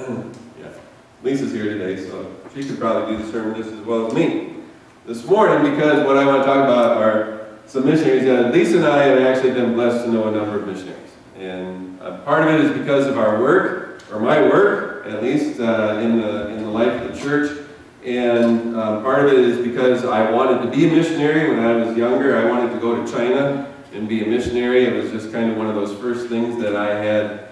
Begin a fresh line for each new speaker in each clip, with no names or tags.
Yeah. Lisa's here today, so she could probably do the sermon just as well as me this morning, because what I want to talk about are some missionaries. Lisa and I have actually been blessed to know a number of missionaries. And part of it is because of our work, or my work, at least, in the life of the church. And part of it is because I wanted to be a missionary when I was younger. I wanted to go to China and be a missionary. It was just kind of one of those first things that I had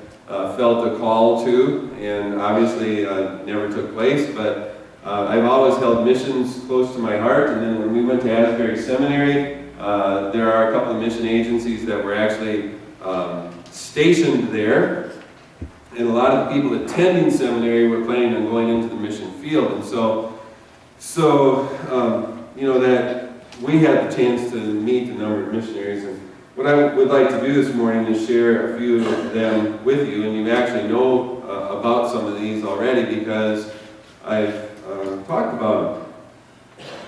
felt a call to, and obviously never took place, but I've always held missions close to my heart. And then when we went to Asbury Seminary, there are a couple of mission agencies that were actually stationed there, and a lot of the people attending seminary were planning on going into the mission field. And so that we had the chance to meet a number of missionaries. And what I would like to do this morning is share a few of them with you, and you actually know about some of these already because I've talked about them.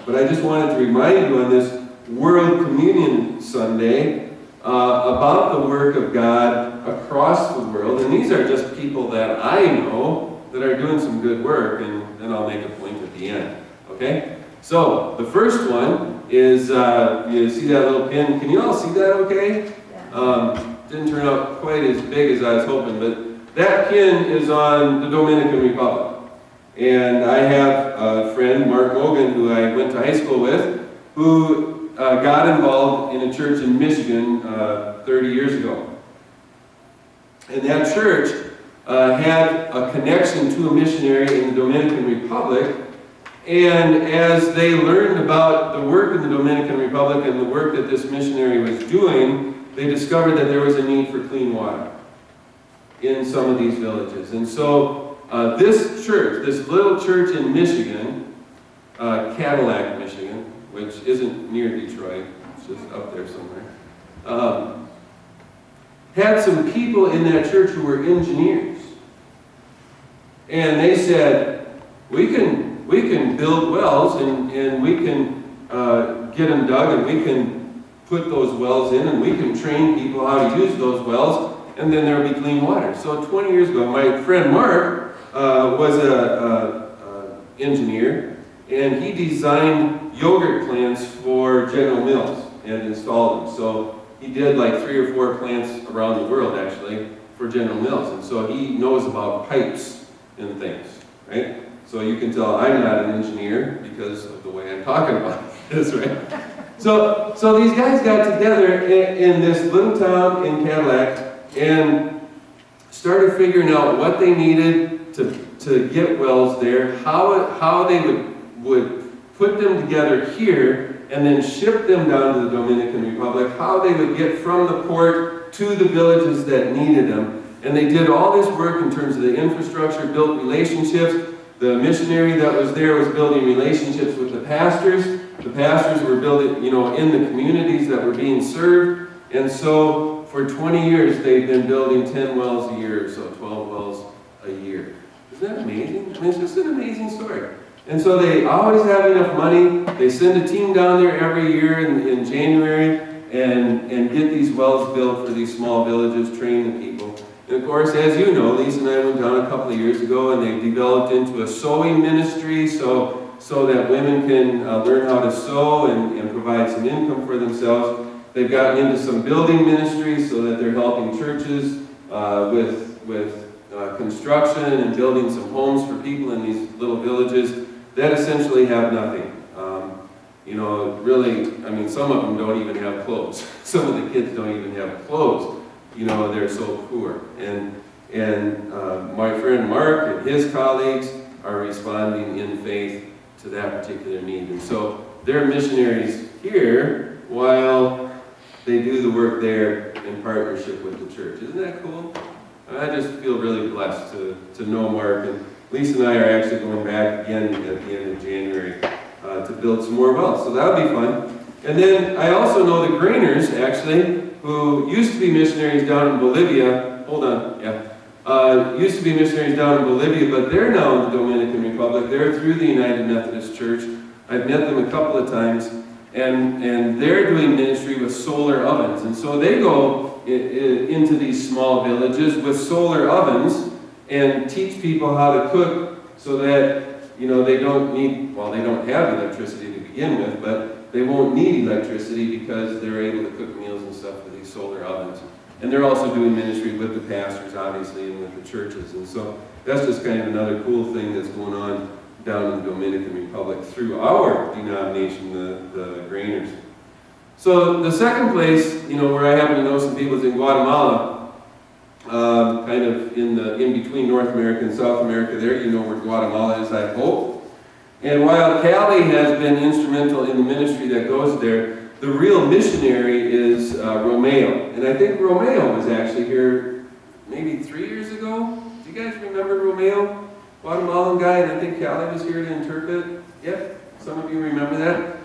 But I just wanted to remind you on this World Communion Sunday about the work of God across the world. And these are just people that I know that are doing some good work, and then I'll make a point at the end. Okay? So, the first one is, you see that little pin? Can you all see that okay? Yeah. Didn't turn out quite as big as I was hoping, but that pin is on the Dominican Republic. And I have a friend, Mark Mogan, who I went to high school with, who got involved in a church in Michigan 30 years ago. And that church had a connection to a missionary in the Dominican Republic. And as they learned about the work in the Dominican Republic and the work that this missionary was doing, they discovered that there was a need for clean water in some of these villages. And so this church, this little church in Michigan, Cadillac, Michigan, which isn't near Detroit, it's just up there somewhere, had some people in that church who were engineers. And they said, we can build wells and we can get them dug, and we can put those wells in, and we can train people how to use those wells, and then there will be clean water. So 20 years ago, my friend Mark was an engineer, and he designed yogurt plants for General Mills and installed them. So he did like 3 or 4 plants around the world, actually, for General Mills. And so he knows about pipes and things, right? So you can tell I'm not an engineer because of the way I'm talking about this, right? So these guys got together in this little town in Cadillac and started figuring out what they needed to get wells there, how they would put them together here and then ship them down to the Dominican Republic, how they would get from the port to the villages that needed them. And they did all this work in terms of the infrastructure, built relationships. The missionary that was there was building relationships with the pastors. The pastors were building, in the communities that were being served. And so for 20 years, they've been building 10 wells a year, so 12 wells a year. Isn't that amazing? I mean, it's just an amazing story. And so they always have enough money. They send a team down there every year in January and get these wells built for these small villages, train the people. And of course, as you know, Lisa and I went down a couple of years ago, and they developed into a sewing ministry so that women can learn how to sew and provide some income for themselves. They've gotten into some building ministries so that they're helping churches with construction and building some homes for people in these little villages that essentially have nothing. Some of them don't even have clothes. Some of the kids don't even have clothes. They're so poor. And my friend Mark and his colleagues are responding in faith to that particular need. And so they're missionaries here while they do the work there in partnership with the church. Isn't that cool? I just feel really blessed to know Mark. And Lisa and I are actually going back again at the end of January to build some more wells. So that'll be fun. And then I also know the Grainers, actually, who used to be missionaries down in Bolivia. Used to be missionaries down in Bolivia, but they're now in the Dominican Republic. They're through the United Methodist Church. I've met them a couple of times, and they're doing ministry with solar ovens. And so they go into these small villages with solar ovens, and teach people how to cook so that, they don't need, well, they don't have electricity to begin with, but they won't need electricity because they're able to cook meals and stuff with these solar ovens. And they're also doing ministry with the pastors, obviously, and with the churches. And so that's just kind of another cool thing that's going on down in the Dominican Republic through our denomination, the Grainers. So the second place, where I happen to know some people is in Guatemala, kind of in between North America and South America there. You know where Guatemala is, I hope. And while Cali has been instrumental in the ministry that goes there, the real missionary is Romeo. And I think Romeo was actually here maybe 3 years ago. Do you guys remember Romeo? Guatemalan guy, and I think Cali was here to interpret. Yep, some of you remember that.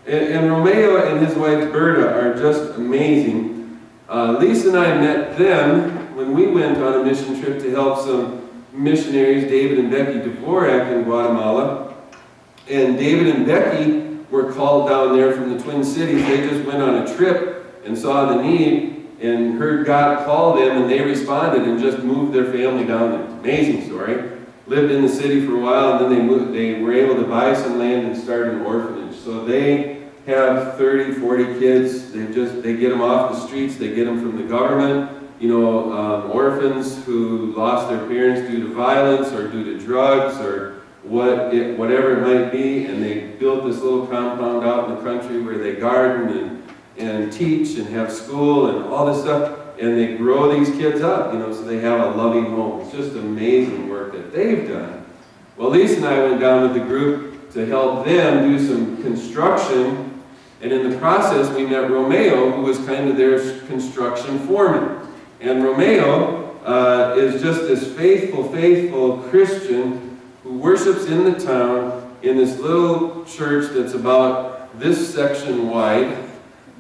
And Romeo and his wife Berta are just amazing. Lisa and I met them when we went on a mission trip to help some missionaries, David and Becky Dvorak in Guatemala. And David and Becky were called down there from the Twin Cities. They just went on a trip and saw the need and heard God call them, and they responded and just moved their family down there. Amazing story. Lived in the city for a while, and then they were able to buy some land and start an orphanage. So they have 30, 40 kids. They get them off the streets. They get them from the government. Orphans who lost their parents due to violence or due to drugs or whatever it might be, and they built this little compound out in the country where they garden and teach and have school and all this stuff, and they grow these kids up, so they have a loving home. It's just amazing work that they've done. Well, Lisa and I went down with the group to help them do some construction, and in the process we met Romeo, who was kind of their construction foreman. And Romeo is just this faithful Christian who worships in the town in this little church that's about this section wide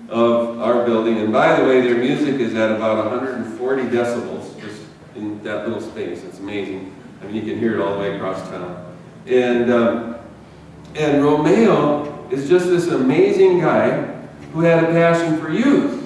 of our building. And by the way, their music is at about 140 decibels just in that little space. It's amazing. I mean, you can hear it all the way across town. And Romeo is just this amazing guy who had a passion for youth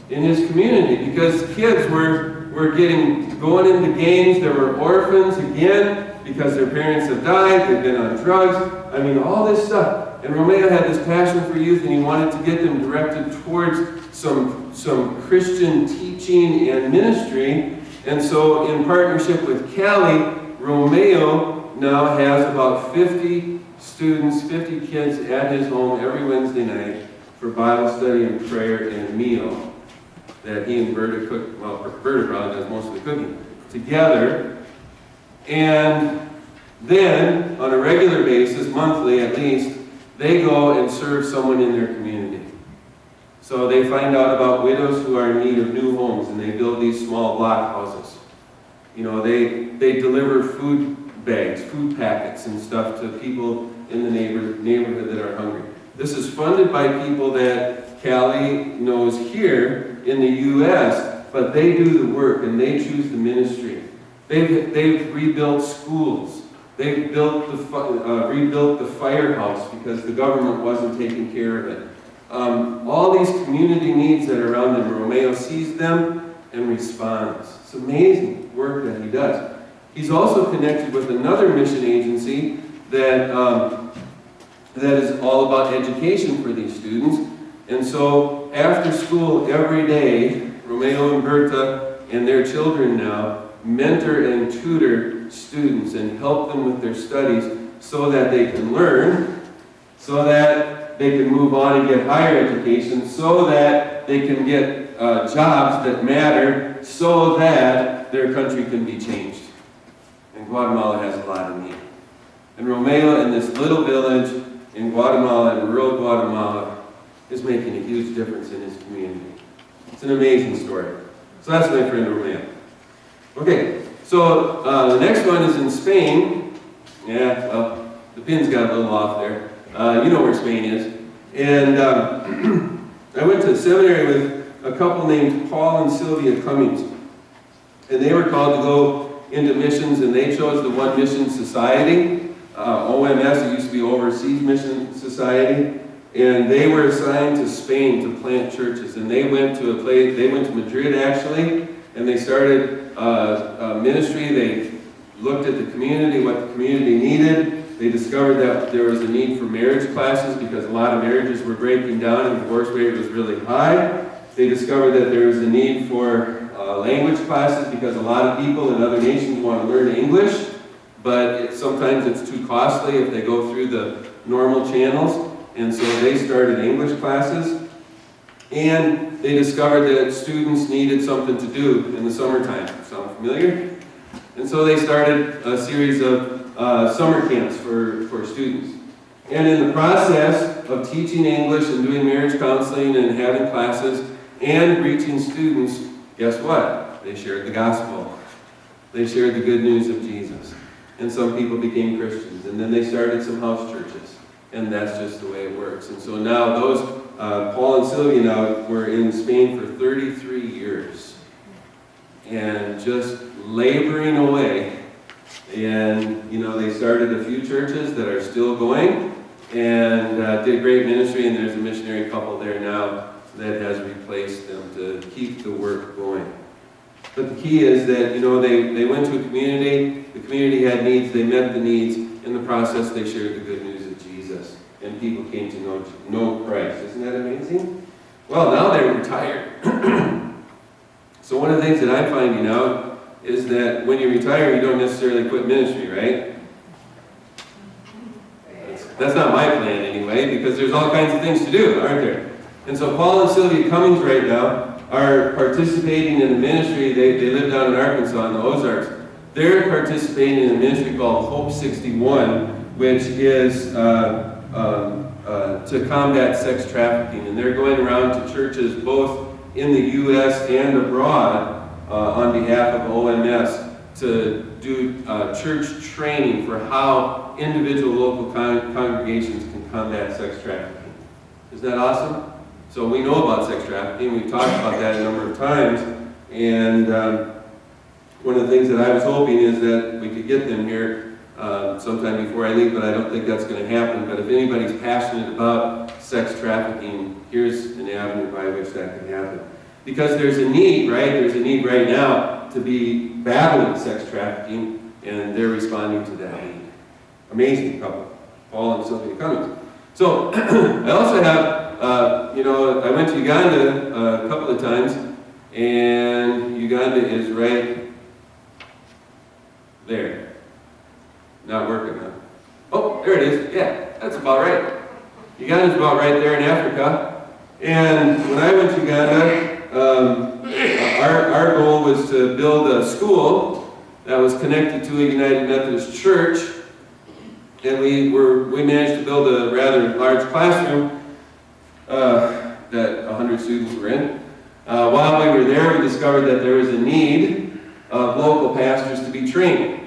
in his community, because kids were going into gangs. There were orphans again because their parents have died. They've been on drugs. I mean, all this stuff. And Romeo had this passion for youth, and he wanted to get them directed towards some Christian teaching and ministry. And so in partnership with Cali, Romeo now has about 50 students, 50 kids at his home every Wednesday night for Bible study and prayer and a meal that he and Berta cook. Well, Berta probably does most of the cooking together. And then, on a regular basis, monthly at least, they go and serve someone in their community. So they find out about widows who are in need of new homes, and they build these small block houses. They deliver food bags, food packets and stuff to people in the neighborhood that are hungry. This is funded by people that Cali knows here in the U.S., but they do the work and they choose the ministry. They've rebuilt schools. They've rebuilt the firehouse because the government wasn't taking care of it. All these community needs that are around them, Romeo sees them and responds. It's amazing work that he does. He's also connected with another mission agency that is all about education for these students. And so after school every day, Romeo and Berta and their children now mentor and tutor students and help them with their studies so that they can learn, so that they can move on and get higher education, so that they can get jobs that matter, so that their country can be changed. And Guatemala has a lot of need. And Romeo in this little village in Guatemala, in rural Guatemala, is making a huge difference in his community. It's an amazing story. So that's my friend Romeo. Okay, so the next one is in Spain. Yeah, well, the pin's got a little off there. You know where Spain is. And I went to seminary with a couple named Paul and Sylvia Cummings. And they were called to go into missions, and they chose the One Mission Society. OMS, it used to be Overseas Mission Society. And they were assigned to Spain to plant churches. And they went to Madrid actually, and they started a ministry. They looked at the community, what the community needed. They discovered that there was a need for marriage classes because a lot of marriages were breaking down and the divorce rate was really high. They discovered that there was a need for language classes because a lot of people in other nations want to learn English, but sometimes it's too costly if they go through the normal channels. And so they started English classes. And they discovered that students needed something to do in the summertime. Sound familiar? And so they started a series of summer camps for students. And in the process of teaching English and doing marriage counseling and having classes and reaching students, guess what? They shared the gospel. They shared the good news of Jesus. And some people became Christians. And then they started some house churches. And that's just the way it works. And so now those, Paul and Sylvia now were in Spain for 33 years. And just laboring away. And, you know, they started a few churches that are still going. And did great ministry. And there's a missionary couple there now that has replaced them to keep the work going. But the key is that, you know, they went to a community. The community had needs. They met the needs. In the process, they shared the good news of Jesus. And people came to know Christ. Isn't that amazing? Well, now they're retired. So one of the things that I'm finding out is that when you retire, you don't necessarily quit ministry, right? That's not my plan anyway, because there's all kinds of things to do, aren't there? And so Paul and Sylvia Cummings right now are participating in a ministry. They live down in Arkansas in the Ozarks. They're participating in a ministry called Hope 61, which is to combat sex trafficking. And they're going around to churches both in the U.S. and abroad on behalf of OMS to do church training for how individual local congregations can combat sex trafficking. Isn't that awesome? So we know about sex trafficking. We've talked about that a number of times. And one of the things that I was hoping is that we could get them here sometime before I leave, but I don't think that's going to happen. But if anybody's passionate about sex trafficking, here's an avenue by which that can happen. Because there's a need, right? There's a need right now to be battling sex trafficking, and they're responding to that need. Amazing couple, Paul and Sylvia Cummings. So I also have, you know, I went to Uganda a couple of times, and Uganda is right there. Not working, huh? Oh, there it is. Yeah, that's about right. Uganda's about right there in Africa. And when I went to Uganda, our goal was to build a school that was connected to a United Methodist church. And we managed to build a rather large classroom that 100 students were in. While we were there, we discovered that there was a need of local pastors to be trained.